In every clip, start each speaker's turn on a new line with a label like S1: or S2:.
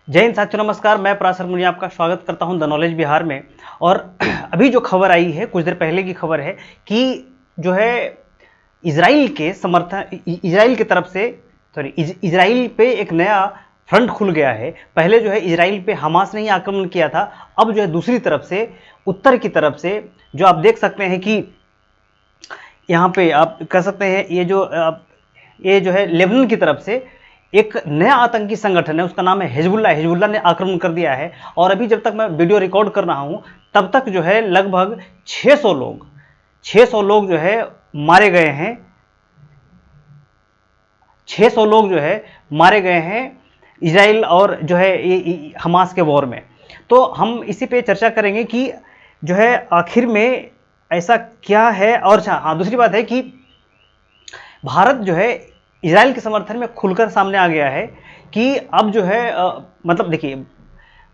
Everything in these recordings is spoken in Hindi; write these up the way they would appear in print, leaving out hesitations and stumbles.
S1: जय हिंद साथियों, नमस्कार। मैं पराशर मुनि आपका स्वागत करता हूं द नॉलेज बिहार में। और अभी जो खबर आई है, कुछ देर पहले की खबर है कि जो है इजराइल की तरफ से इजराइल पे एक नया फ्रंट खुल गया है। पहले जो है इजराइल पे हमास ने ही आक्रमण किया था, अब जो है दूसरी तरफ से, उत्तर की तरफ से, जो आप देख सकते हैं कि यहाँ पे आप कह सकते हैं ये जो है लेबनान की तरफ से एक नया आतंकी संगठन है, उसका नाम है हिजबुल्लाह। हिजबुल्लाह ने आक्रमण कर दिया है। और अभी जब तक मैं वीडियो रिकॉर्ड कर रहा हूं तब तक जो है लगभग 600 लोग जो है मारे गए हैं। 600 लोग जो है मारे गए हैं इजराइल और जो है हमास के वॉर में। तो हम इसी पे चर्चा करेंगे कि जो है आखिर में ऐसा क्या है। और हाँ, दूसरी बात है कि भारत जो है इजराइल के समर्थन में खुलकर सामने आ गया है कि अब जो है मतलब देखिए,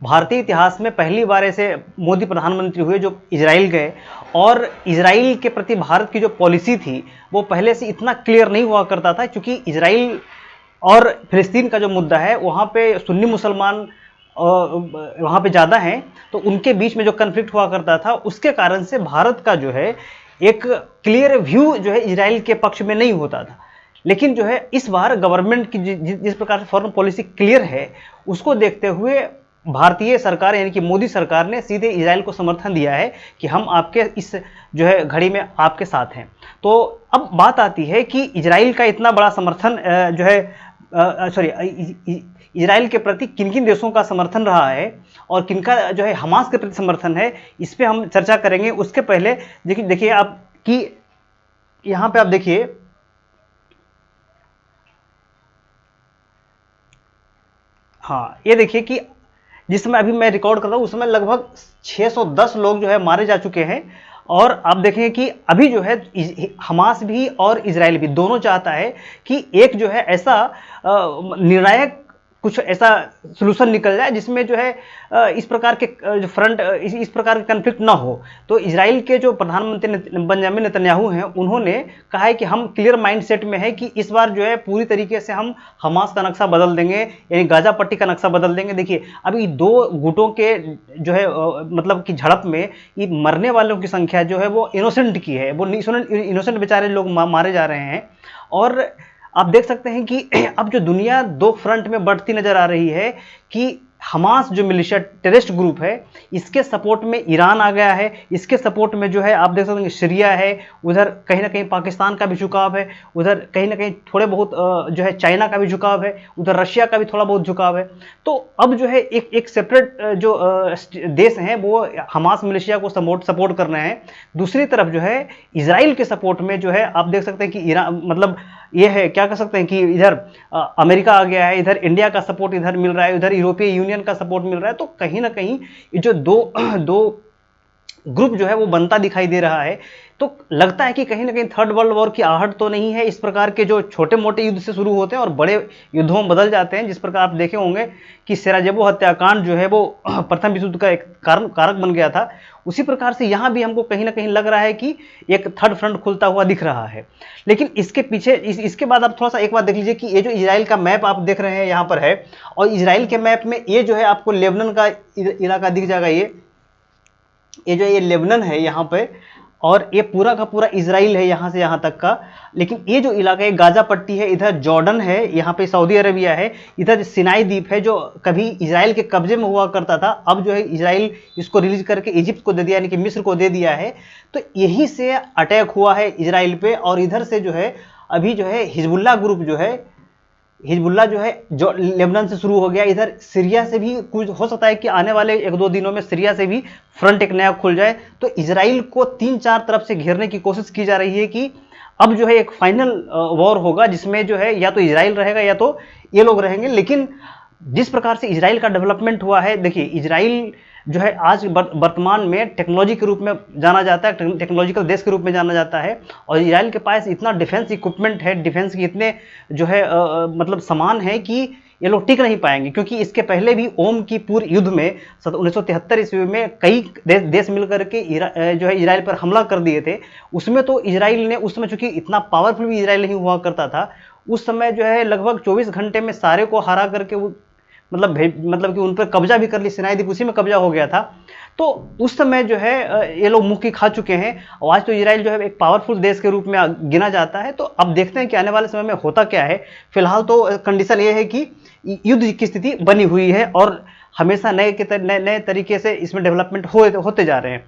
S1: भारतीय इतिहास में पहली बार ऐसे मोदी प्रधानमंत्री हुए जो इजराइल गए। और इजराइल के प्रति भारत की जो पॉलिसी थी वो पहले से इतना क्लियर नहीं हुआ करता था, क्योंकि इजराइल और फिलिस्तीन का जो मुद्दा है वहाँ पे सुन्नी मुसलमान वहाँ पे ज़्यादा हैं, तो उनके बीच में जो कन्फ्लिक्ट हुआ करता था उसके कारण से भारत का जो है एक क्लियर व्यू जो है इजराइल के पक्ष में नहीं होता था। लेकिन जो है इस बार गवर्नमेंट की जिस प्रकार से फॉरेन पॉलिसी क्लियर है, उसको देखते हुए भारतीय सरकार यानी कि मोदी सरकार ने सीधे इजराइल को समर्थन दिया है कि हम आपके इस जो है घड़ी में आपके साथ हैं। तो अब बात आती है कि इजराइल का इतना बड़ा समर्थन जो है इजराइल के प्रति किन किन देशों का समर्थन रहा है और किनका जो है हमास के प्रति समर्थन है, इस पर हम चर्चा करेंगे। उसके पहले देखिए आप कि यहाँ पे आप देखिए, हाँ ये देखिए कि जिस समय अभी मैं रिकॉर्ड कर रहा हूँ उस समय लगभग 610 लोग जो है मारे जा चुके हैं। और आप देखें कि अभी जो है हमास भी और इजराइल भी दोनों चाहता है कि एक जो है ऐसा निर्णायक कुछ ऐसा सलूशन निकल जाए जिसमें जो है इस प्रकार के जो फ्रंट इस प्रकार के कन्फ्लिक्ट ना हो। तो इजराइल के जो प्रधानमंत्री बेंजामिन नेतन्याहू हैं, उन्होंने कहा है कि हम क्लियर माइंडसेट में है कि इस बार जो है पूरी तरीके से हम हमास का नक्शा बदल देंगे, यानी गाजा पट्टी का नक्शा बदल देंगे। देखिए अभी दो गुटों के जो है मतलब कि झड़प में ये मरने वालों की संख्या जो है वो इनोसेंट की है, वो इनोसेंट बेचारे लोग मारे जा रहे हैं। और आप देख सकते हैं कि अब जो दुनिया दो फ्रंट में बढ़ती नजर आ रही है कि हमास जो मिलिशिया टेररिस्ट ग्रुप है, इसके सपोर्ट में ईरान आ गया है, इसके सपोर्ट में जो है आप देख सकते हैं सीरिया है, उधर कहीं ना कहीं पाकिस्तान का भी झुकाव है, उधर कहीं ना कहीं थोड़े बहुत जो है चाइना का भी झुकाव है, उधर रशिया का भी थोड़ा बहुत झुकाव है। तो अब जो है एक सेपरेट जो देश हैं वो हमास मिलिशिया को सपोर्ट कर रहे हैं। दूसरी तरफ जो है इजराइल के सपोर्ट में जो है आप देख सकते हैं कि ईरान, मतलब ये है क्या कह सकते हैं कि इधर अमेरिका आ गया है, इधर इंडिया का सपोर्ट इधर मिल रहा है, उधर यूरोपीय यूनियन का सपोर्ट मिल रहा है। तो कहीं ना कहीं ये जो दो ग्रुप जो है वो बनता दिखाई दे रहा है। तो लगता है कि कहीं ना कहीं थर्ड वर्ल्ड वॉर की आहट तो नहीं है। इस प्रकार के जो छोटे मोटे युद्ध से शुरू होते हैं और बड़े युद्धों में बदल जाते हैं, जिस प्रकार आप देखे होंगे कि सेराजेवो हत्याकांड जो है वो प्रथम विश्व युद्ध का एक कारक बन गया था। उसी प्रकार से यहाँ भी हमको कहीं ना कहीं लग रहा है कि एक थर्ड फ्रंट खुलता हुआ दिख रहा है। लेकिन इसके पीछे इसके बाद आप थोड़ा सा एक बात देख लीजिए कि ये जो इजराइल का मैप आप देख रहे हैं यहाँ पर है, और इजराइल के मैप में ये जो है आपको लेबनान का इलाका दिख जाएगा। ये जो ये लेबनान है यहाँ पे, और ये पूरा का पूरा इजराइल है यहाँ से यहाँ तक का। लेकिन ये जो इलाका है गाजा पट्टी है, इधर जॉर्डन है, यहाँ पे सऊदी अरेबिया है, इधर सिनाई द्वीप है जो कभी इजराइल के कब्जे में हुआ करता था, अब जो है इजराइल इसको रिलीज करके इजिप्ट को दे दिया, यानी कि मिस्र को दे दिया है। तो यहीं से अटैक हुआ है इजराइल पे। और इधर से जो है अभी जो है हिजबुल्लाह ग्रुप जो है जो लेबनान से शुरू हो गया, इधर सीरिया से भी कुछ हो सकता है कि आने वाले एक दो दिनों में सीरिया से भी फ्रंट एक नया खुल जाए। तो इजराइल को 3-4 तरफ से घेरने की कोशिश की जा रही है कि अब जो है एक फाइनल वॉर होगा जिसमें जो है या तो इजराइल रहेगा या तो ये लोग रहेंगे। लेकिन जिस प्रकार से इजराइल का डेवलपमेंट हुआ है, देखिए इजराइल जो है आज वर्तमान में टेक्नोलॉजी के रूप में जाना जाता है, टेक्नोलॉजिकल देश के रूप में जाना जाता है। और इजराइल के पास इतना डिफेंस इक्विपमेंट है, डिफेंस के इतने जो है मतलब सामान है कि ये लोग टिक नहीं पाएंगे। क्योंकि इसके पहले भी ओम की पूर्व युद्ध में 1973 ईस्वी में कई देश मिलकर के जो है इजराइल पर हमला कर दिए थे। उसमें तो इजराइल ने उस समय, चूंकि इतना पावरफुल भी इजराइल नहीं हुआ करता था, उस समय जो है लगभग 24 घंटे में सारे को हरा करके मतलब कि उन पर कब्जा भी कर ली, सिनाई द्वीप उसी में कब्जा हो गया था। तो उस समय जो है ये लोग मुक्की खा चुके हैं और आज तो इजराइल जो है एक पावरफुल देश के रूप में गिना जाता है। तो अब देखते हैं कि आने वाले समय में होता क्या है। फिलहाल तो कंडीशन ये है कि युद्ध की स्थिति बनी हुई है और हमेशा नए तरीके से इसमें डेवलपमेंट होते जा रहे हैं।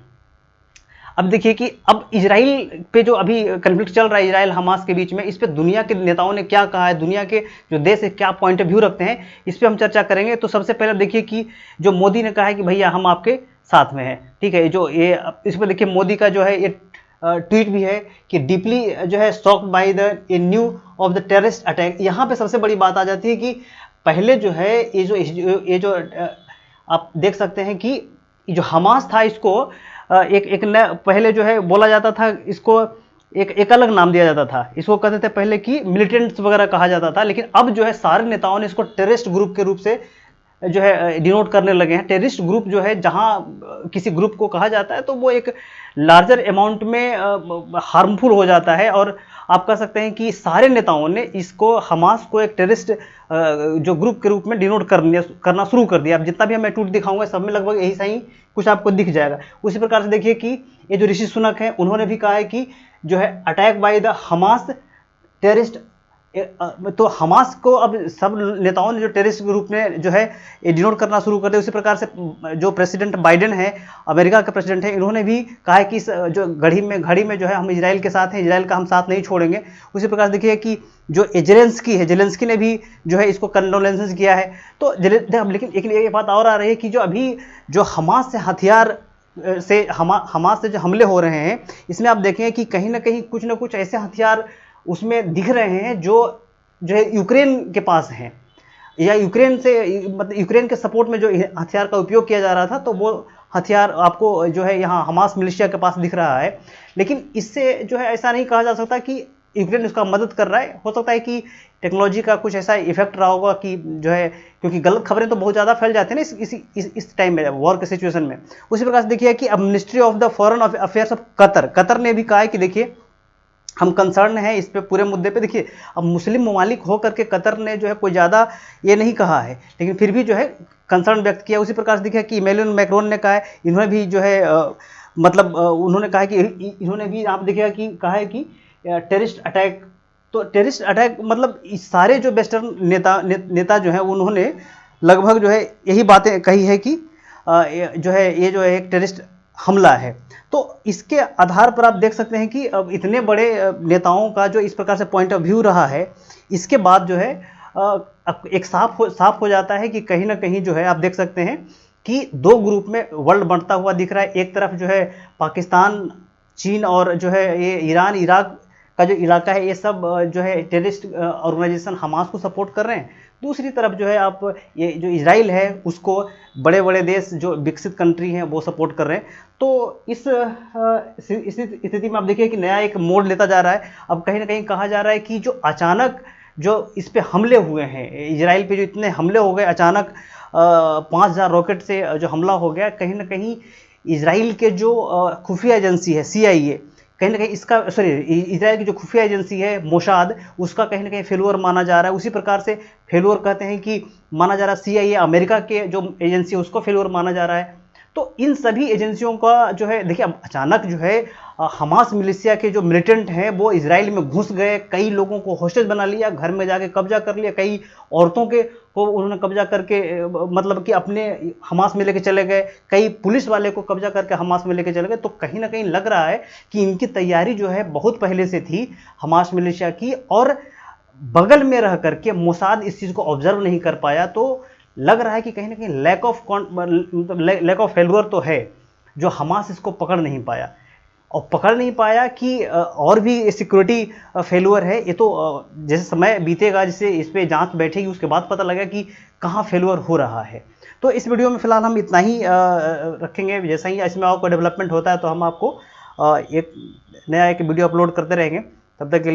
S1: अब देखिए कि अब इजराइल पे जो अभी कन्फ्लिक्ट चल रहा है इजराइल हमास के बीच में, इस पे दुनिया के नेताओं ने क्या कहा है, दुनिया के जो देश है क्या पॉइंट ऑफ व्यू रखते हैं, इस पे हम चर्चा करेंगे। तो सबसे पहले देखिए कि जो मोदी ने कहा है कि भैया हम आपके साथ में हैं, ठीक है। जो ये इस पर देखिए मोदी का जो है ये ट्वीट भी है कि डीपली जो है shocked by the new of the terrorist attack. यहाँ पे सबसे बड़ी बात आ जाती है कि पहले जो है ये जो आप देख सकते हैं कि जो हमास था इसको एक पहले जो है बोला जाता था, इसको एक अलग नाम दिया जाता था। इसको कहते थे पहले कि मिलिटेंट्स वगैरह कहा जाता था, लेकिन अब जो है सारे नेताओं ने इसको टेररिस्ट ग्रुप के रूप से जो है डिनोट करने लगे हैं। टेररिस्ट ग्रुप जो है जहां किसी ग्रुप को कहा जाता है तो वो एक लार्जर अमाउंट में हार्मफुल हो जाता है। और आप कह सकते हैं कि सारे नेताओं ने इसको हमास को एक टेररिस्ट जो ग्रुप के रूप में डिनोट करना शुरू कर दिया। अब जितना भी मैं ट्वीट दिखाऊंगा सब में लगभग यही सही कुछ आपको दिख जाएगा। उसी प्रकार से देखिए कि ये जो ऋषि सुनक हैं उन्होंने भी कहा है कि जो है attack by the Hamas terrorist. तो हमास को अब सब नेताओं ने जो टेररिस्ट ग्रुप में जो है डिनोट करना शुरू कर दिया। उसी प्रकार से जो प्रेसिडेंट बाइडेन है, अमेरिका के प्रेसिडेंट हैं, इन्होंने भी कहा है कि जो घड़ी में जो है हम इजराइल के साथ हैं, इजराइल का हम साथ नहीं छोड़ेंगे। उसी प्रकार देखिए कि जो जेलेंस्की ने भी जो है इसको कंडोलेंसेस किया है। तो लेकिन एक बात और आ रही है कि जो अभी जो हमास से हथियार से हमास से जो हमले हो रहे हैं, इसमें आप देखें कि कहीं ना कहीं कुछ ना कुछ ऐसे हथियार उसमें दिख रहे हैं जो है यूक्रेन के पास हैं, या यूक्रेन से मतलब यूक्रेन के सपोर्ट में जो हथियार का उपयोग किया जा रहा था, तो वो हथियार आपको जो है यहाँ हमास मिलिशिया के पास दिख रहा है। लेकिन इससे जो है ऐसा नहीं कहा जा सकता कि यूक्रेन उसका मदद कर रहा है। हो सकता है कि टेक्नोलॉजी का कुछ ऐसा इफेक्ट रहा होगा कि जो है, क्योंकि गलत खबरें तो बहुत ज़्यादा फैल जाती हैं ना इस टाइम में, वॉर के सिचुएशन में। उसी प्रकार से देखिए कि अब ministry of the foreign affairs of Qatar ने भी कहा है कि देखिए हम कंसर्न हैं इस पे पूरे मुद्दे पे। देखिए अब मुस्लिम ममालिक हो करके कतर ने जो है कोई ज़्यादा ये नहीं कहा है, लेकिन फिर भी जो है कंसर्न व्यक्त किया। उसी प्रकार से देखिए कि इमैनुअल मैक्रोन ने कहा है, इन्होंने भी जो है मतलब उन्होंने कहा है कि इन्होंने भी आप देखिएगा कि कहा है कि टेररिस्ट अटैक। तो टेररिस्ट अटैक मतलब सारे जो वेस्टर्न नेता जो है उन्होंने लगभग जो है यही बातें कही है कि जो है ये जो है एक टेररिस्ट हमला है। तो इसके आधार पर आप देख सकते हैं कि अब इतने बड़े नेताओं का जो इस प्रकार से पॉइंट ऑफ व्यू रहा है, इसके बाद जो है एक साफ हो जाता है कि कहीं ना कहीं जो है आप देख सकते हैं कि दो ग्रुप में वर्ल्ड बढ़ता हुआ दिख रहा है। एक तरफ जो है पाकिस्तान, चीन और जो है ये ईरान, इराक का जो इलाका है, ये सब जो है टेररिस्ट ऑर्गेनाइजेशन हमास को सपोर्ट कर रहे हैं। दूसरी तरफ जो है आप ये जो इजराइल है उसको बड़े बड़े देश जो विकसित कंट्री हैं वो सपोर्ट कर रहे हैं। तो इस स्थिति में आप देखिए कि नया एक मोड़ लेता जा रहा है। अब कहीं ना कहीं कहा जा रहा है कि जो अचानक जो इस पे हमले हुए हैं, इजराइल पे जो इतने हमले हो गए अचानक, 5000 रॉकेट से जो हमला हो गया, कहीं ना कहीं इजराइल के जो खुफिया एजेंसी है CIA, कहीं ना कहीं इसका इजराइल की जो खुफिया एजेंसी है मोसाद, उसका कहीं ना कहीं फेलुअर माना जा रहा है। उसी प्रकार से फेलुअर कहते हैं कि माना जा रहा है CIA, अमेरिका के जो एजेंसी है उसको फेलुअर माना जा रहा है। तो इन सभी एजेंसियों का जो है देखिए अब अचानक जो है हमास मिलिशिया के जो मिलिटेंट हैं वो इजराइल में घुस गए, कई लोगों को होस्टेज बना लिया, घर में जाके कब्जा कर लिया, कई औरतों को उन्होंने कब्जा करके मतलब कि अपने हमास में लेके चले गए, कई पुलिस वाले को कब्जा करके हमास में लेके चले गए। तो कहीं ना कहीं लग रहा है कि इनकी तैयारी जो है बहुत पहले से थी हमास मिलिशिया की, और बगल में रह करके मोसाद इस चीज़ को ऑब्जर्व नहीं कर पाया। तो लग रहा है कि कहीं ना कहीं लैक ऑफ फेलुअर तो है, जो हमास इसको पकड़ नहीं पाया, और पकड़ नहीं पाया कि और भी सिक्योरिटी फेलुअर है। ये तो जैसे समय बीतेगा, जैसे इस पर जांच बैठेगी, उसके बाद पता लगेगा कि कहाँ फेलुअर हो रहा है। तो इस वीडियो में फिलहाल हम इतना ही रखेंगे। जैसा ही इसमें आपको डेवलपमेंट होता है तो हम आपको एक नया वीडियो अपलोड करते रहेंगे। तब तक के लिए